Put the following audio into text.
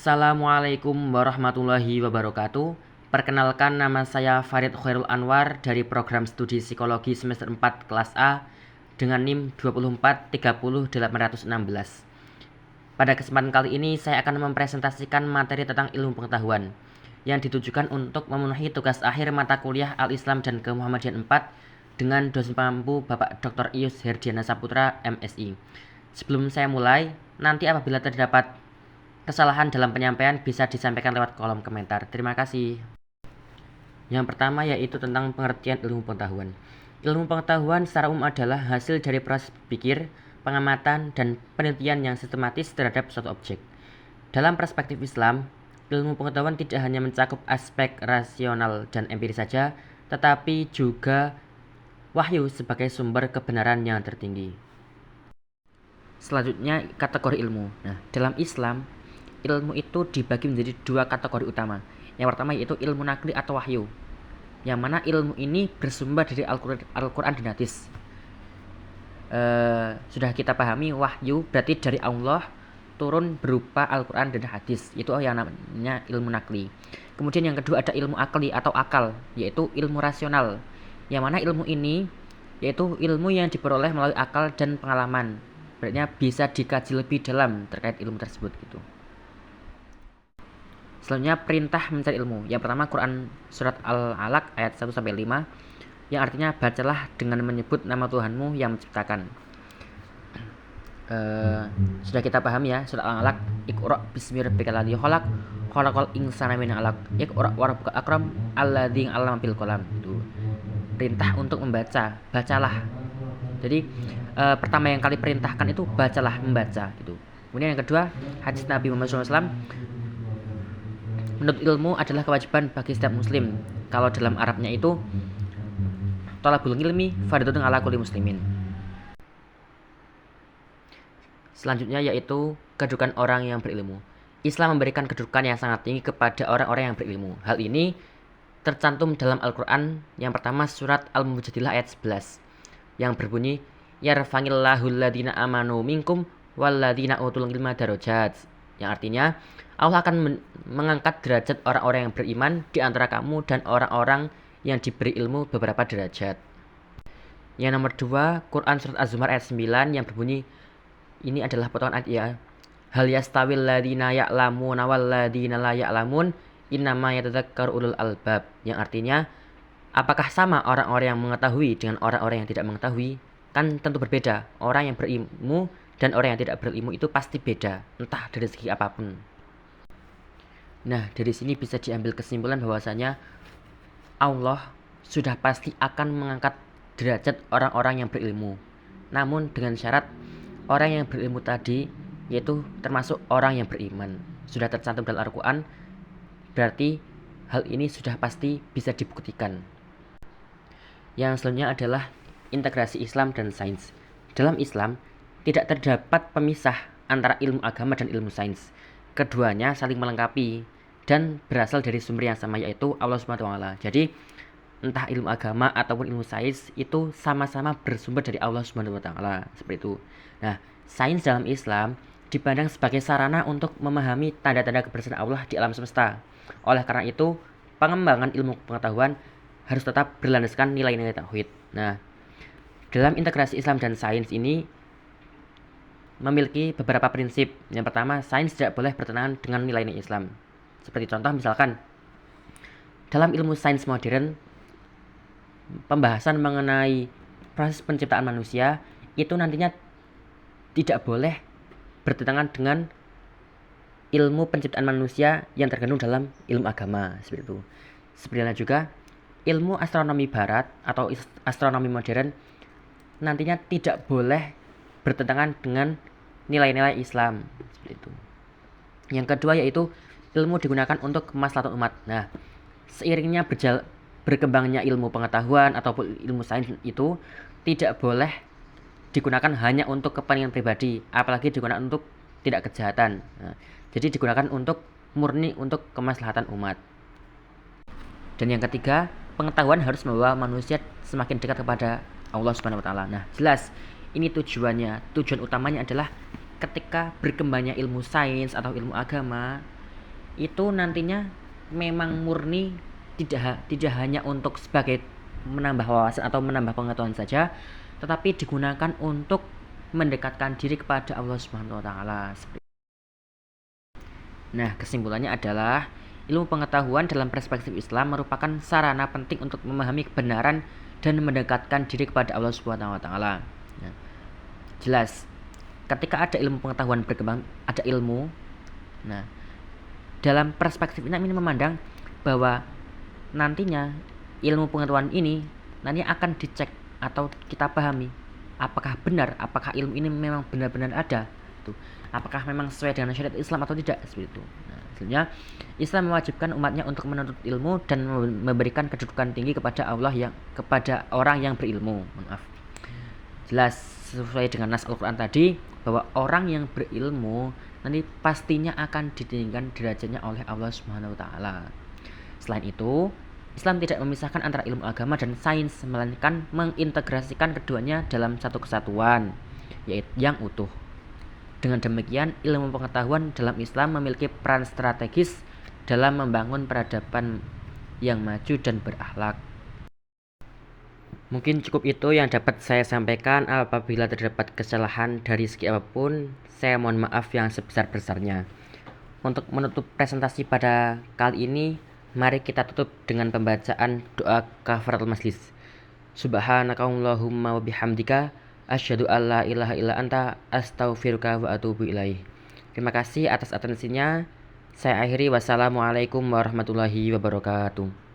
Assalamualaikum warahmatullahi wabarakatuh. Perkenalkan, nama saya Farid Khairul Anwar dari program studi psikologi semester 4 kelas A dengan NIM 24300816. Pada kesempatan kali ini saya akan mempresentasikan materi tentang ilmu pengetahuan yang ditujukan untuk memenuhi tugas akhir mata kuliah Al-Islam dan Kemuhammadiyaan 4 dengan dosen pengampu Bapak Dr. Ius Herdiana Saputra, MSI. Sebelum saya mulai, nanti apabila terdapat kesalahan dalam penyampaian bisa disampaikan lewat kolom komentar. Terima kasih. Yang pertama yaitu tentang pengertian ilmu pengetahuan. Ilmu pengetahuan secara umum adalah hasil dari proses berpikir, pengamatan, dan penelitian yang sistematis terhadap suatu objek. Dalam perspektif Islam, ilmu pengetahuan tidak hanya mencakup aspek rasional dan empiris saja, tetapi juga wahyu sebagai sumber kebenaran yang tertinggi. Selanjutnya, kategori ilmu. Nah, dalam Islam, ilmu itu dibagi menjadi dua kategori utama. Yang pertama yaitu ilmu nakli atau wahyu, yang mana ilmu ini bersumber dari Al-Quran dan hadis. Sudah kita pahami, wahyu berarti dari Allah turun berupa Al-Quran dan hadis. Itu yang namanya ilmu nakli. Kemudian yang kedua ada ilmu akli atau akal, yaitu ilmu rasional, yang mana ilmu ini yaitu ilmu yang diperoleh melalui akal dan pengalaman. Berarti bisa dikaji lebih dalam terkait ilmu tersebut gitu. Selanjutnya perintah mencari ilmu. Yang pertama Quran surat Al-Alaq ayat 1-5 yang artinya bacalah dengan menyebut nama Tuhanmu yang menciptakan. Sudah kita pahami ya, surat Al-Alaq, Iqra bismi rabbikal ladzi khalaq, khalaqal insana min 'alaq, Iqra wa rabbukal akram alladzi 'allama bil qalam. Itu perintah untuk membaca, bacalah. Jadi pertama yang kali perintahkan itu bacalah, membaca gitu. Kemudian yang kedua, hadis Nabi Muhammad SAW, menuntut ilmu adalah kewajiban bagi setiap muslim. Kalau dalam Arabnya itu thalabul ilmi fardhatun ala kulli muslimin. Selanjutnya yaitu kedudukan orang yang berilmu. Islam memberikan kedudukan yang sangat tinggi kepada orang-orang yang berilmu. Hal ini tercantum dalam Al-Quran. Yang pertama surat Al-Mujadilah ayat 11 yang berbunyi yarfa'illahu alladhina amanu minkum walladhina utul ilma darajat, yang artinya Allah akan mengangkat derajat orang-orang yang beriman di antara kamu dan orang-orang yang diberi ilmu beberapa derajat. Yang nomor 2, Quran surat Az-Zumar ayat 9 yang berbunyi, ini adalah potongan ayat ya, hal yastawil ladina ya'lamuna wal ladina la ya'lamun innama yatadzakkaru ulul albab, yang artinya apakah sama orang-orang yang mengetahui dengan orang-orang yang tidak mengetahui? Kan tentu berbeda. Orang yang berilmu dan orang yang tidak berilmu itu pasti beda, entah dari segi apapun. Nah, dari sini bisa diambil kesimpulan bahwasanya Allah sudah pasti akan mengangkat derajat orang-orang yang berilmu. Namun dengan syarat orang yang berilmu tadi yaitu termasuk orang yang beriman. Sudah tercantum dalam Al-Quran, berarti hal ini sudah pasti bisa dibuktikan. Yang selanjutnya adalah integrasi Islam dan sains. Dalam Islam tidak terdapat pemisah antara ilmu agama dan ilmu sains. Keduanya saling melengkapi dan berasal dari sumber yang sama, yaitu Allah SWT. Jadi entah ilmu agama ataupun ilmu sains itu sama-sama bersumber dari Allah SWT, seperti itu. Nah, sains dalam Islam dipandang sebagai sarana untuk memahami tanda-tanda kebesaran Allah di alam semesta. Oleh karena itu, pengembangan ilmu pengetahuan harus tetap berlandaskan nilai-nilai tauhid. Nah, dalam integrasi Islam dan sains ini memiliki beberapa prinsip. Yang pertama, sains tidak boleh bertentangan dengan nilai-nilai Islam. Seperti contoh misalkan dalam ilmu sains modern, pembahasan mengenai proses penciptaan manusia itu nantinya tidak boleh bertentangan dengan ilmu penciptaan manusia yang terkandung dalam ilmu agama, seperti itu. Sebenarnya juga ilmu astronomi barat atau astronomi modern nantinya tidak boleh bertentangan dengan nilai-nilai Islam, seperti itu. Yang kedua yaitu ilmu digunakan untuk kemaslahatan umat. Nah, seiringnya berkembangnya ilmu pengetahuan ataupun ilmu sains itu tidak boleh digunakan hanya untuk kepentingan pribadi, apalagi digunakan untuk tidak kejahatan. Nah, jadi digunakan untuk murni untuk kemaslahatan umat. Dan yang ketiga, pengetahuan harus membawa manusia semakin dekat kepada Allah SWT. Nah, jelas ini tujuannya. Tujuan utamanya adalah ketika berkembangnya ilmu sains atau ilmu agama, itu nantinya memang murni tidak hanya untuk sebagai menambah wawasan atau menambah pengetahuan saja, tetapi digunakan untuk mendekatkan diri kepada Allah Subhanahu wa taala. Nah, kesimpulannya adalah ilmu pengetahuan dalam perspektif Islam merupakan sarana penting untuk memahami kebenaran dan mendekatkan diri kepada Allah Subhanahu wa taala. Nah, jelas ketika ada ilmu pengetahuan berkembang, ada ilmu. Nah, dalam perspektif ini memandang bahwa nantinya ilmu pengetahuan ini nanti akan dicek atau kita pahami apakah benar, apakah ilmu ini memang benar-benar ada tuh, apakah memang sesuai dengan syariat Islam atau tidak, seperti itu. Nah, selanjutnya Islam mewajibkan umatnya untuk menuntut ilmu dan memberikan kedudukan tinggi kepada kepada orang yang berilmu. Jelas sesuai dengan nas Al-Quran tadi bahwa orang yang berilmu nanti pastinya akan ditinggikan derajatnya oleh Allah Subhanahu wa taala. Selain itu, Islam tidak memisahkan antara ilmu agama dan sains, melainkan mengintegrasikan keduanya dalam satu kesatuan, yaitu yang utuh. Dengan demikian, ilmu pengetahuan dalam Islam memiliki peran strategis dalam membangun peradaban yang maju dan berakhlak. Mungkin cukup itu yang dapat saya sampaikan. Apabila terdapat kesalahan dari segi apapun, saya mohon maaf yang sebesar-besarnya. Untuk menutup presentasi pada kali ini, mari kita tutup dengan pembacaan doa kafaratul majlis. Subhanakallahumma wa bihamdika asyhadu an la ilaha illa anta astaghfiruka wa atubu ilaih. Terima kasih atas atensinya. Saya akhiri, wassalamualaikum warahmatullahi wabarakatuh.